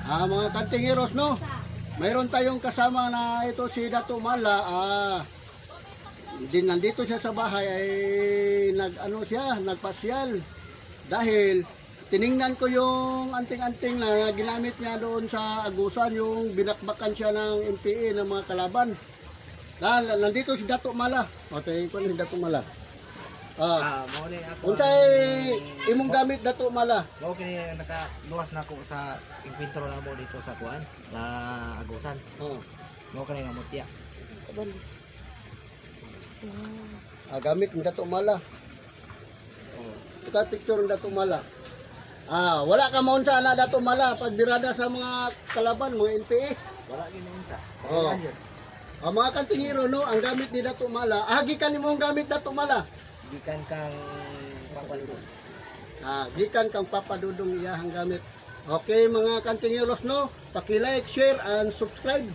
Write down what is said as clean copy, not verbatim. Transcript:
Mga kantingeros, no? Mayroon tayong kasama na ito si Dato Mala. Nandito siya sa bahay ay nagpasyal. Dahil tiningnan ko yung anting-anting na ginamit niya doon sa agusan, yung binakbakan siya ng NPA ng mga kalaban. Dahil nandito si Dato Mala. O, tayo ko si Dato Mala. Unsay imong gamit Dato Mala? Mao kini nakaluwas na ko sa impintro na mo dito sa kuan, sa agusan. Mao kani nga mutya. Gamit ng Dato Mala. Ito picture ng Dato Mala. Wala ka maun sa na Dato Mala pagbirada sa mga kalaban, mga NPA. Wala gyud unta. Mga kantingero, no, ang gamit ni Dato Mala. Gikan nimo ang gamit Dato Mala. Gikan kang papadudong. Gikan kang papadudong iyahang gamit. Okay mga kantingeros, no, paki-like, share and subscribe.